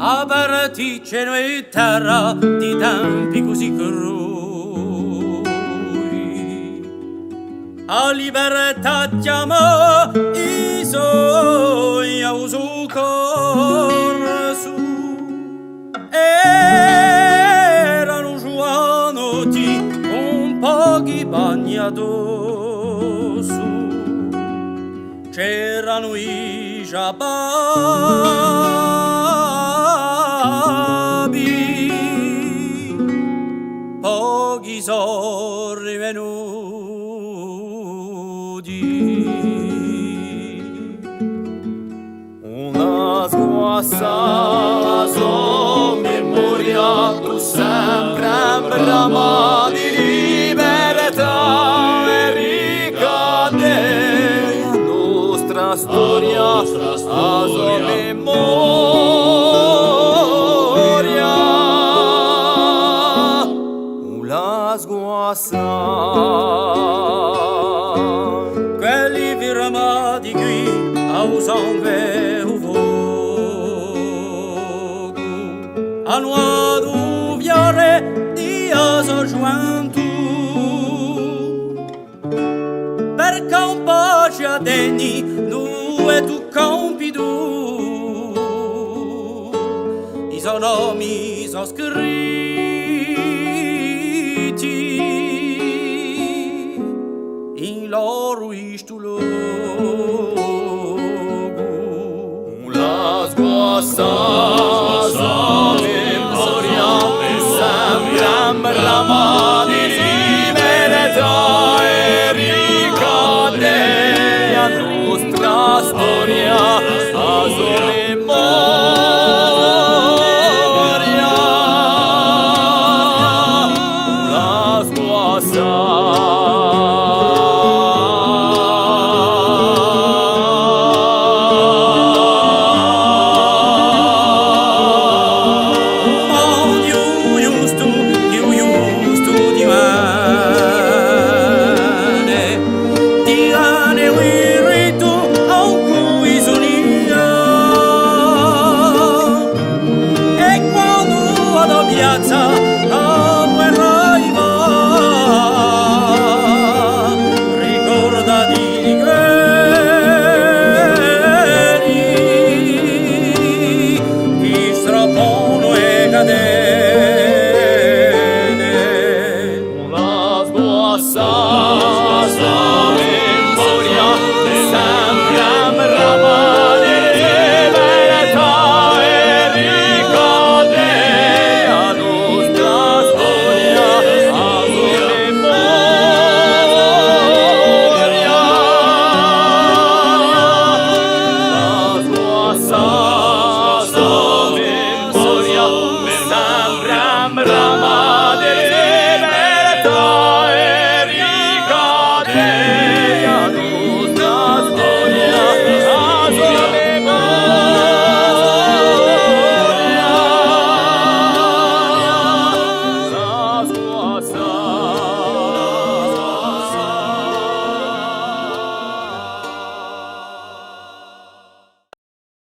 Aperti cielo e terra di tempi così crui, a libertà chiama i suoi a uso corso, erano giovanotti con pochi bagni addosso, c'erano i giabba pochi sono rivenuti. Una sguassa son memoria tu sempre brama di libertà e ricade la nostra storia, a sua memoria. La sguassa quelli firmati qui a un sangue un fuoco a nuovo fiore di asa gioventù per camparci a degni due tu campi tu i suoi nomi sono scritti in loro istulo. La sguassa memoria sembra brama di libertà e ricade la nostra storia, a sua memoria. La sguassa piazza